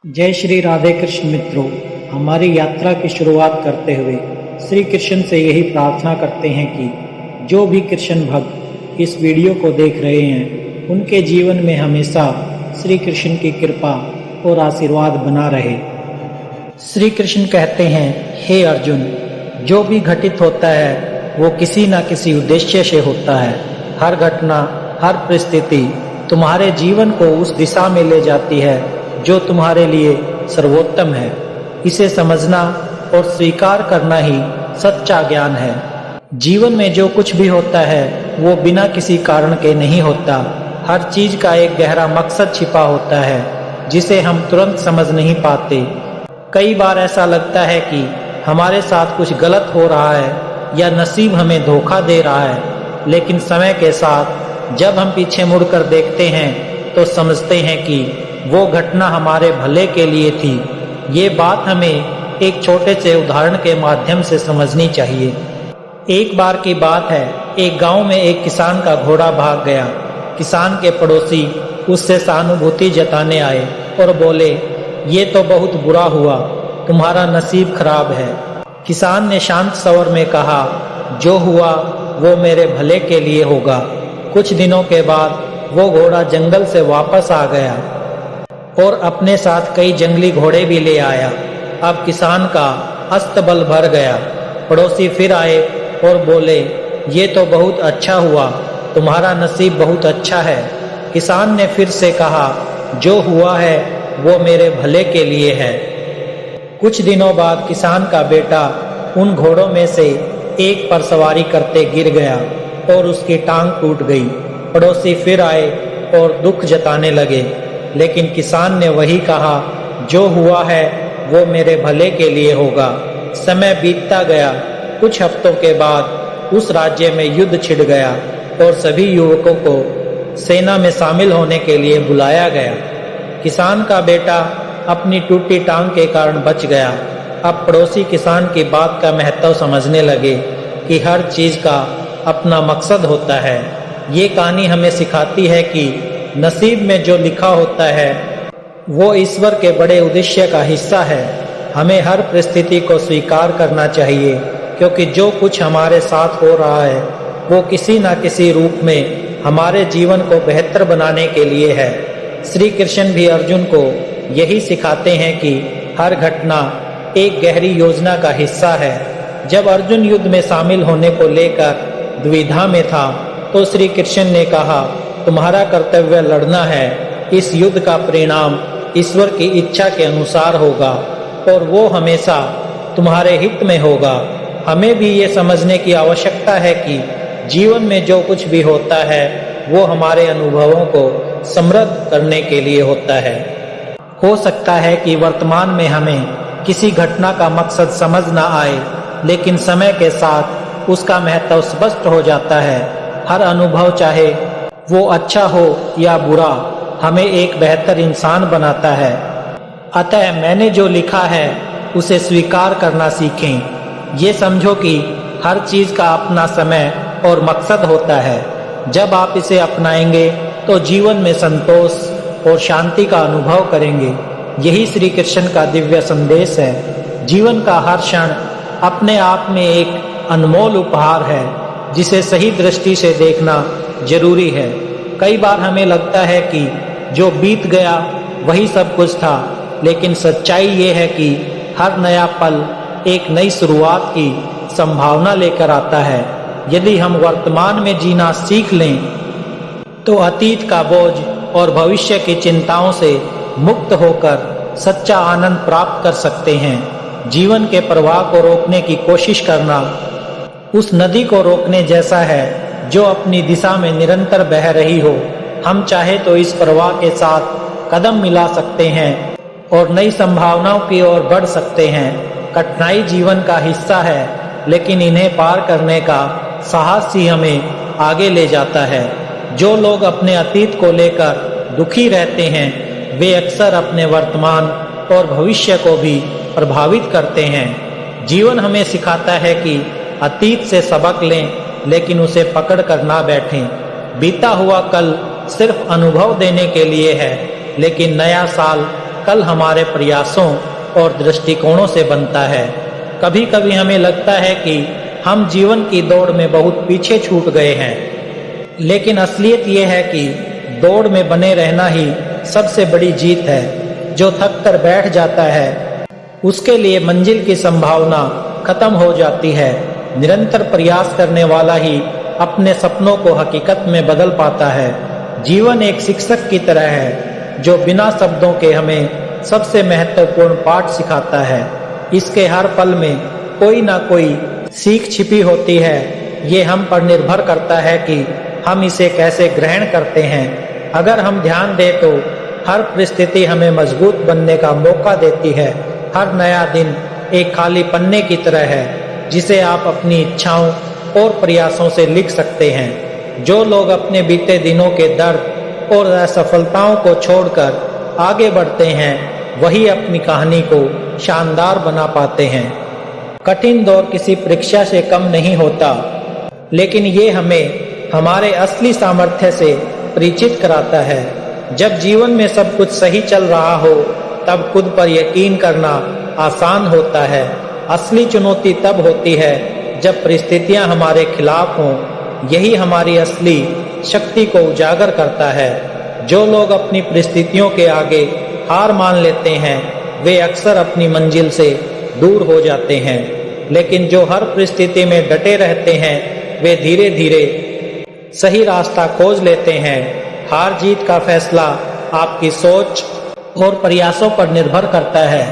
जय श्री राधे कृष्ण मित्रों। हमारी यात्रा की शुरुआत करते हुए श्री कृष्ण से यही प्रार्थना करते हैं कि जो भी कृष्ण भक्त इस वीडियो को देख रहे हैं उनके जीवन में हमेशा श्री कृष्ण की कृपा और आशीर्वाद बना रहे। श्री कृष्ण कहते हैं, हे अर्जुन, जो भी घटित होता है वो किसी न किसी उद्देश्य से होता है। हर घटना, हर परिस्थिति तुम्हारे जीवन को उस दिशा में ले जाती है जो तुम्हारे लिए सर्वोत्तम है। इसे समझना और स्वीकार करना ही सच्चा ज्ञान है। जीवन में जो कुछ भी होता है वो बिना किसी कारण के नहीं होता। हर चीज का एक गहरा मकसद छिपा होता है जिसे हम तुरंत समझ नहीं पाते। कई बार ऐसा लगता है कि हमारे साथ कुछ गलत हो रहा है या नसीब हमें धोखा दे रहा है, लेकिन समय के साथ जब हम पीछे मुड़कर देखते हैं तो समझते हैं कि वो घटना हमारे भले के लिए थी। ये बात हमें एक छोटे से उदाहरण के माध्यम से समझनी चाहिए। एक बार की बात है, एक गांव में एक किसान का घोड़ा भाग गया। किसान के पड़ोसी उससे सहानुभूति जताने आए और बोले, ये तो बहुत बुरा हुआ, तुम्हारा नसीब खराब है। किसान ने शांत स्वर में कहा, जो हुआ वो मेरे भले के लिए होगा। कुछ दिनों के बाद वो घोड़ा जंगल से वापस आ गया और अपने साथ कई जंगली घोड़े भी ले आया। अब किसान का अस्तबल भर गया। पड़ोसी फिर आए और बोले, ये तो बहुत अच्छा हुआ, तुम्हारा नसीब बहुत अच्छा है। किसान ने फिर से कहा, जो हुआ है वो मेरे भले के लिए है। कुछ दिनों बाद किसान का बेटा उन घोड़ों में से एक पर सवारी करते गिर गया और उसकी टांग टूट गई। पड़ोसी फिर आए और दुख जताने लगे, लेकिन किसान ने वही कहा, जो हुआ है वो मेरे भले के लिए होगा। समय बीतता गया। कुछ हफ्तों के बाद उस राज्य में युद्ध छिड़ गया और सभी युवकों को सेना में शामिल होने के लिए बुलाया गया। किसान का बेटा अपनी टूटी टांग के कारण बच गया। अब पड़ोसी किसान की बात का महत्व समझने लगे कि हर चीज का अपना मकसद होता है। ये कहानी हमें सिखाती है कि नसीब में जो लिखा होता है वो ईश्वर के बड़े उद्देश्य का हिस्सा है। हमें हर परिस्थिति को स्वीकार करना चाहिए, क्योंकि जो कुछ हमारे साथ हो रहा है वो किसी न किसी रूप में हमारे जीवन को बेहतर बनाने के लिए है। श्री कृष्ण भी अर्जुन को यही सिखाते हैं कि हर घटना एक गहरी योजना का हिस्सा है। जब अर्जुन युद्ध में शामिल होने को लेकर दुविधा में था तो श्री कृष्ण ने कहा, तुम्हारा कर्तव्य लड़ना है। इस युद्ध का परिणाम ईश्वर की इच्छा के अनुसार होगा और वो हमेशा तुम्हारे हित में होगा। हमें भी ये समझने की आवश्यकता है कि जीवन में जो कुछ भी होता है वो हमारे अनुभवों को समृद्ध करने के लिए होता है। हो सकता है कि वर्तमान में हमें किसी घटना का मकसद समझ ना आए, लेकिन समय के साथ उसका महत्व स्पष्ट हो जाता है। हर अनुभव, चाहे वो अच्छा हो या बुरा, हमें एक बेहतर इंसान बनाता है। अतः मैंने जो लिखा है उसे स्वीकार करना सीखें। ये समझो कि हर चीज का अपना समय और मकसद होता है। जब आप इसे अपनाएंगे तो जीवन में संतोष और शांति का अनुभव करेंगे। यही श्री कृष्ण का दिव्य संदेश है। जीवन का हर क्षण अपने आप में एक अनमोल उपहार है जिसे सही दृष्टि से देखना जरूरी है। कई बार हमें लगता है कि जो बीत गया वही सब कुछ था, लेकिन सच्चाई ये है कि हर नया पल एक नई शुरुआत की संभावना लेकर आता है। यदि हम वर्तमान में जीना सीख लें तो अतीत का बोझ और भविष्य की चिंताओं से मुक्त होकर सच्चा आनंद प्राप्त कर सकते हैं। जीवन के प्रवाह को रोकने की कोशिश करना उस नदी को रोकने जैसा है जो अपनी दिशा में निरंतर बह रही हो। हम चाहे तो इस प्रवाह के साथ कदम मिला सकते हैं और नई संभावनाओं की ओर बढ़ सकते हैं। कठिनाई जीवन का हिस्सा है, लेकिन इन्हें पार करने का साहस ही हमें आगे ले जाता है। जो लोग अपने अतीत को लेकर दुखी रहते हैं वे अक्सर अपने वर्तमान और भविष्य को भी प्रभावित करते हैं। जीवन हमें सिखाता है कि अतीत से सबक लें, लेकिन उसे पकड़ कर ना बैठें। बीता हुआ कल सिर्फ अनुभव देने के लिए है, लेकिन नया साल कल हमारे प्रयासों और दृष्टिकोणों से बनता है। कभी कभी हमें लगता है कि हम जीवन की दौड़ में बहुत पीछे छूट गए हैं, लेकिन असलियत यह है कि दौड़ में बने रहना ही सबसे बड़ी जीत है। जो थक कर बैठ जाता है उसके लिए मंजिल की संभावना खत्म हो जाती है। निरंतर प्रयास करने वाला ही अपने सपनों को हकीकत में बदल पाता है। जीवन एक शिक्षक की तरह है जो बिना शब्दों के हमें सबसे महत्वपूर्ण पाठ सिखाता है। इसके हर पल में कोई ना कोई सीख छिपी होती है। ये हम पर निर्भर करता है कि हम इसे कैसे ग्रहण करते हैं। अगर हम ध्यान दें तो हर परिस्थिति हमें मजबूत बनने का मौका देती है। हर नया दिन एक खाली पन्ने की तरह है जिसे आप अपनी इच्छाओं और प्रयासों से लिख सकते हैं। जो लोग अपने बीते दिनों के दर्द और असफलताओं को छोड़कर आगे बढ़ते हैं वही अपनी कहानी को शानदार बना पाते हैं। कठिन दौर किसी परीक्षा से कम नहीं होता, लेकिन ये हमें हमारे असली सामर्थ्य से परिचित कराता है। जब जीवन में सब कुछ सही चल रहा हो तब खुद पर यकीन करना आसान होता है। असली चुनौती तब होती है जब परिस्थितियां हमारे खिलाफ हों। यही हमारी असली शक्ति को उजागर करता है। जो लोग अपनी परिस्थितियों के आगे हार मान लेते हैं वे अक्सर अपनी मंजिल से दूर हो जाते हैं, लेकिन जो हर परिस्थिति में डटे रहते हैं वे धीरे धीरे सही रास्ता खोज लेते हैं। हार जीत का फैसला आपकी सोच और प्रयासों पर निर्भर करता है।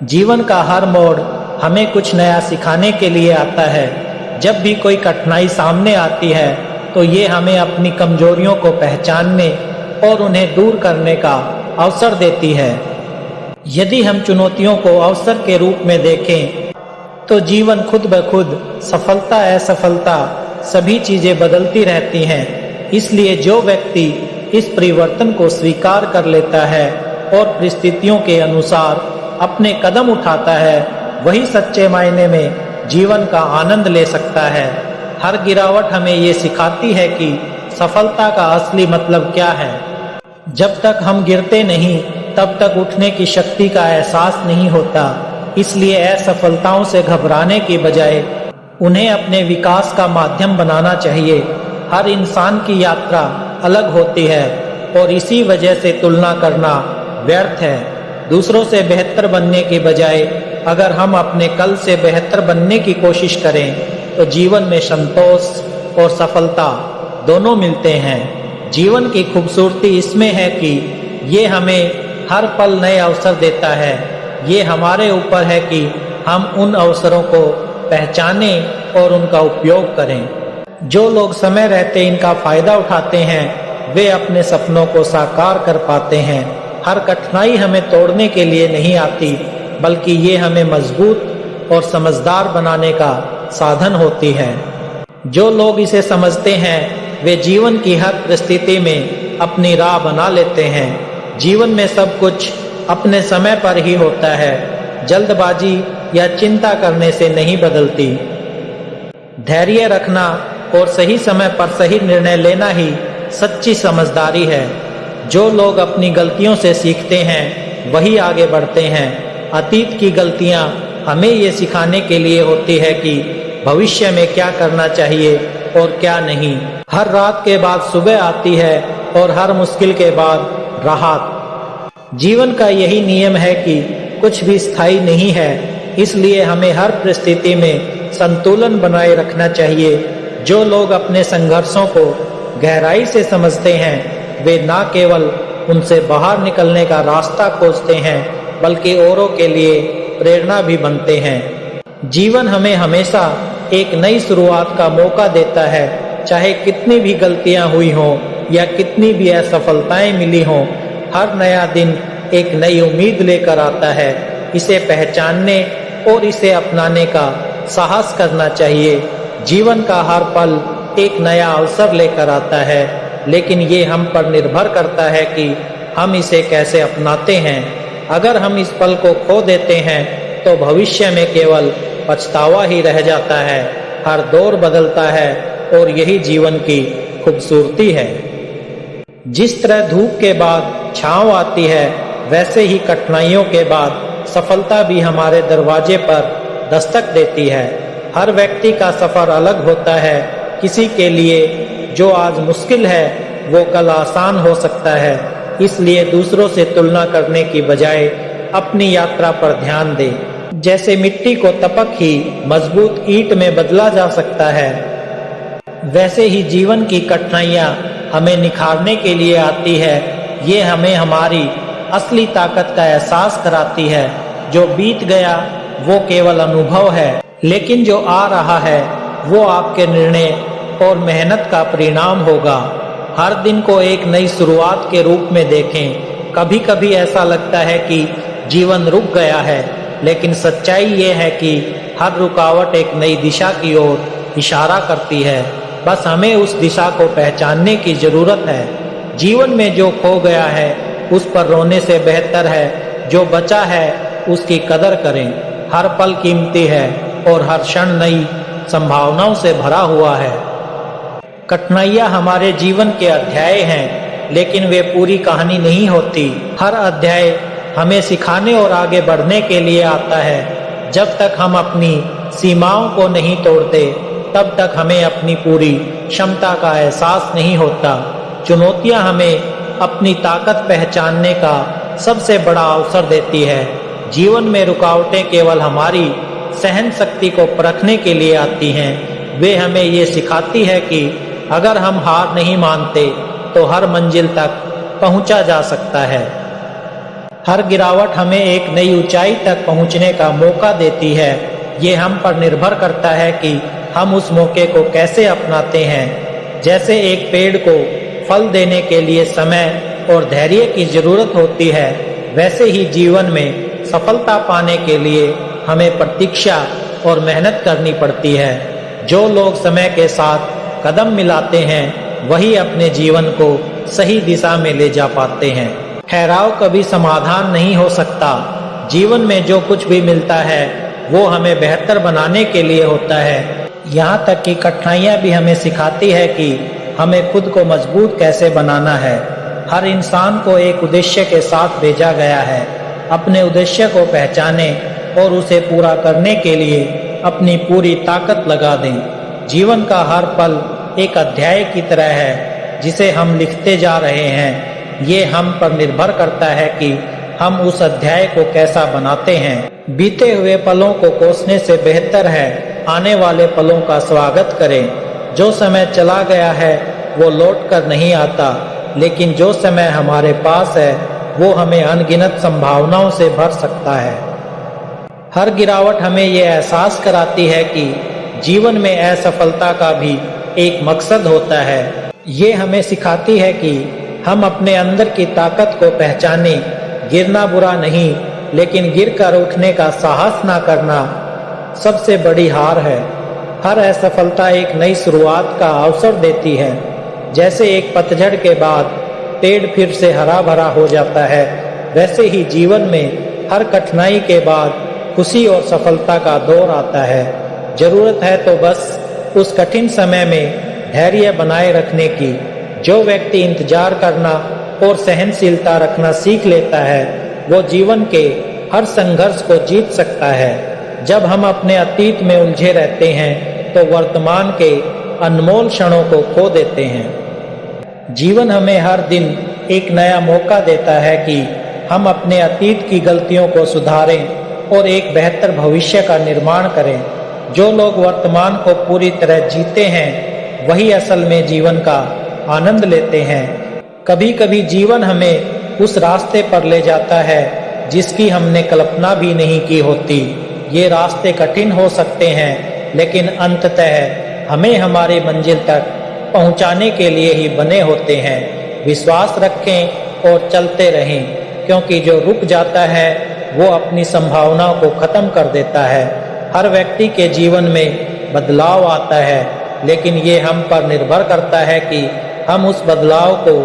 जीवन का हर मोड़ हमें कुछ नया सिखाने के लिए आता है। जब भी कोई कठिनाई सामने आती है तो ये हमें अपनी कमजोरियों को पहचानने और उन्हें दूर करने का अवसर देती है। यदि हम चुनौतियों को अवसर के रूप में देखें तो जीवन खुद ब खुद, सफलता असफलता सभी चीजें बदलती रहती हैं। इसलिए जो व्यक्ति इस परिवर्तन को स्वीकार कर लेता है और परिस्थितियों के अनुसार अपने कदम उठाता है वही सच्चे मायने में जीवन का आनंद ले सकता है। हर गिरावट हमें ये सिखाती है कि सफलता का असली मतलब क्या है। जब तक हम गिरते नहीं तब तक उठने की शक्ति का एहसास नहीं होता। इसलिए असफलताओं से घबराने की बजाय उन्हें अपने विकास का माध्यम बनाना चाहिए। हर इंसान की यात्रा अलग होती है और इसी वजह से तुलना करना व्यर्थ है। दूसरों से बेहतर बनने की बजाय अगर हम अपने कल से बेहतर बनने की कोशिश करें तो जीवन में संतोष और सफलता दोनों मिलते हैं। जीवन की खूबसूरती इसमें है कि ये हमें हर पल नए अवसर देता है। ये हमारे ऊपर है कि हम उन अवसरों को पहचानें और उनका उपयोग करें। जो लोग समय रहते इनका फायदा उठाते हैं वे अपने सपनों को साकार कर पाते हैं। हर कठिनाई हमें तोड़ने के लिए नहीं आती, बल्कि ये हमें मजबूत और समझदार बनाने का साधन होती है। जो लोग इसे समझते हैं वे जीवन की हर परिस्थिति में अपनी राह बना लेते हैं। जीवन में सब कुछ अपने समय पर ही होता है। जल्दबाजी या चिंता करने से नहीं बदलती। धैर्य रखना और सही समय पर सही निर्णय लेना ही सच्ची समझदारी है। जो लोग अपनी गलतियों से सीखते हैं वही आगे बढ़ते हैं। अतीत की गलतियां हमें ये सिखाने के लिए होती है कि भविष्य में क्या करना चाहिए और क्या नहीं। हर रात के बाद सुबह आती है और हर मुश्किल के बाद राहत। जीवन का यही नियम है कि कुछ भी स्थायी नहीं है, इसलिए हमें हर परिस्थिति में संतुलन बनाए रखना चाहिए। जो लोग अपने संघर्षों को गहराई से समझते हैं वे न केवल उनसे बाहर निकलने का रास्ता खोजते हैं बल्कि औरों के लिए प्रेरणा भी बनते हैं। जीवन हमें हमेशा एक नई शुरुआत का मौका देता है। चाहे कितनी भी गलतियां हुई हों या कितनी भी असफलताएं मिली हों, हर नया दिन एक नई उम्मीद लेकर आता है। इसे पहचानने और इसे अपनाने का साहस करना चाहिए। जीवन का हर पल एक नया अवसर लेकर आता है, लेकिन ये हम पर निर्भर करता है कि हम इसे कैसे अपनाते हैं। अगर हम इस पल को खो देते हैं तो भविष्य में केवल पछतावा ही रह जाता है। हर दौर बदलता है और यही जीवन की खूबसूरती है। जिस तरह धूप के बाद छांव आती है वैसे ही कठिनाइयों के बाद सफलता भी हमारे दरवाजे पर दस्तक देती है। हर व्यक्ति का सफर अलग होता है। किसी के लिए जो आज मुश्किल है वो कल आसान हो सकता है। इसलिए दूसरों से तुलना करने की बजाय अपनी यात्रा पर ध्यान दें। जैसे मिट्टी को तपक ही मजबूत ईंट में बदला जा सकता है, वैसे ही जीवन की कठिनाइयां हमें निखारने के लिए आती है। ये हमें हमारी असली ताकत का एहसास कराती है। जो बीत गया वो केवल अनुभव है, लेकिन जो आ रहा है वो आपके निर्णय और मेहनत का परिणाम होगा। हर दिन को एक नई शुरुआत के रूप में देखें। कभी कभी ऐसा लगता है कि जीवन रुक गया है, लेकिन सच्चाई ये है कि हर रुकावट एक नई दिशा की ओर इशारा करती है। बस हमें उस दिशा को पहचानने की जरूरत है। जीवन में जो खो गया है उस पर रोने से बेहतर है जो बचा है उसकी कदर करें। हर पल कीमती है और हर क्षण नई संभावनाओं से भरा हुआ है। कठिनाइयां हमारे जीवन के अध्याय हैं, लेकिन वे पूरी कहानी नहीं होती। हर अध्याय हमें सिखाने और आगे बढ़ने के लिए आता है। जब तक हम अपनी सीमाओं को नहीं तोड़ते तब तक हमें अपनी पूरी क्षमता का एहसास नहीं होता। चुनौतियां हमें अपनी ताकत पहचानने का सबसे बड़ा अवसर देती है। जीवन में रुकावटें केवल हमारी सहन शक्ति को परखने के लिए आती हैं। वे हमें ये सिखाती है कि अगर हम हार नहीं मानते तो हर मंजिल तक पहुंचा जा सकता है। हर गिरावट हमें एक नई ऊंचाई तक पहुंचने का मौका देती है। ये हम पर निर्भर करता है कि हम उस मौके को कैसे अपनाते हैं। जैसे एक पेड़ को फल देने के लिए समय और धैर्य की जरूरत होती है, वैसे ही जीवन में सफलता पाने के लिए हमें प्रतीक्षा और मेहनत करनी पड़ती है। जो लोग समय के साथ कदम मिलाते हैं वही अपने जीवन को सही दिशा में ले जा पाते हैं। ठहराव कभी समाधान नहीं हो सकता। जीवन में जो कुछ भी मिलता है वो हमें बेहतर बनाने के लिए होता है। यहाँ तक कि कठिनाइयाँ भी हमें सिखाती है कि हमें खुद को मजबूत कैसे बनाना है। हर इंसान को एक उद्देश्य के साथ भेजा गया है। अपने उद्देश्य को पहचाने और उसे पूरा करने के लिए अपनी पूरी ताकत लगा दें। जीवन का हर पल एक अध्याय की तरह है जिसे हम लिखते जा रहे हैं। ये हम पर निर्भर करता है कि हम उस अध्याय को कैसा बनाते हैं। बीते हुए पलों को कोसने से बेहतर है आने वाले पलों का स्वागत करें। जो समय चला गया है वो लौट कर नहीं आता, लेकिन जो समय हमारे पास है वो हमें अनगिनत संभावनाओं से भर सकता है। हर गिरावट हमें ये एहसास कराती है कि जीवन में असफलता का भी एक मकसद होता है। ये हमें सिखाती है कि हम अपने अंदर की ताकत को पहचाने। गिरना बुरा नहीं, लेकिन गिर कर उठने का साहस ना करना सबसे बड़ी हार है। हर असफलता एक नई शुरुआत का अवसर देती है। जैसे एक पतझड़ के बाद पेड़ फिर से हरा भरा हो जाता है, वैसे ही जीवन में हर कठिनाई के बाद खुशी और सफलता का दौर आता है। जरूरत है तो बस उस कठिन समय में धैर्य बनाए रखने की। जो व्यक्ति इंतजार करना और सहनशीलता रखना सीख लेता है वो जीवन के हर संघर्ष को जीत सकता है। जब हम अपने अतीत में उलझे रहते हैं तो वर्तमान के अनमोल क्षणों को खो देते हैं। जीवन हमें हर दिन एक नया मौका देता है कि हम अपने अतीत की गलतियों को सुधारें और एक बेहतर भविष्य का निर्माण करें। जो लोग वर्तमान को पूरी तरह जीते हैं वही असल में जीवन का आनंद लेते हैं। कभी कभी जीवन हमें उस रास्ते पर ले जाता है जिसकी हमने कल्पना भी नहीं की होती। ये रास्ते कठिन हो सकते हैं, लेकिन अंततः हमें हमारी मंजिल तक पहुंचाने के लिए ही बने होते हैं। विश्वास रखें और चलते रहें, क्योंकि जो रुक जाता है वो अपनी संभावनाओं को खत्म कर देता है। हर व्यक्ति के जीवन में बदलाव आता है, लेकिन ये हम पर निर्भर करता है कि हम उस बदलाव को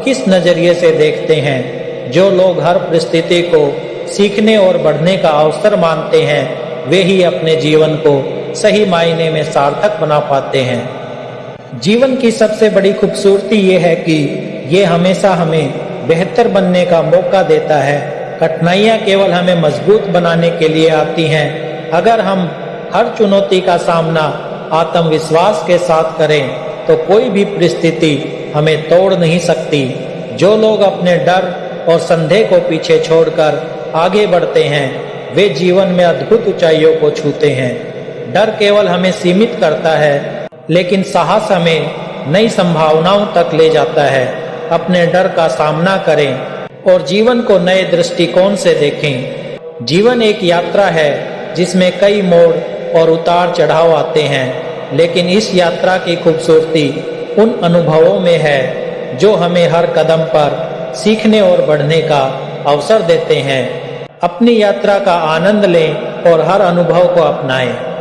किस नजरिए से देखते हैं। जो लोग हर परिस्थिति को सीखने और बढ़ने का अवसर मानते हैं वे ही अपने जीवन को सही मायने में सार्थक बना पाते हैं। जीवन की सबसे बड़ी खूबसूरती ये है कि ये हमेशा हमें बेहतर बनने का मौका देता है। कठिनाइयाँ केवल हमें मजबूत बनाने के लिए आती हैं। अगर हम हर चुनौती का सामना आत्मविश्वास के साथ करें तो कोई भी परिस्थिति हमें तोड़ नहीं सकती। जो लोग अपने डर और संदेह को पीछे छोड़कर आगे बढ़ते हैं वे जीवन में अद्भुत ऊंचाइयों को छूते हैं। डर केवल हमें सीमित करता है, लेकिन साहस हमें नई संभावनाओं तक ले जाता है। अपने डर का सामना करें और जीवन को नए दृष्टिकोण से देखें। जीवन एक यात्रा है जिसमें कई मोड़ और उतार चढ़ाव आते हैं, लेकिन इस यात्रा की खूबसूरती उन अनुभवों में है जो हमें हर कदम पर सीखने और बढ़ने का अवसर देते हैं। अपनी यात्रा का आनंद लें और हर अनुभव को अपनाएं।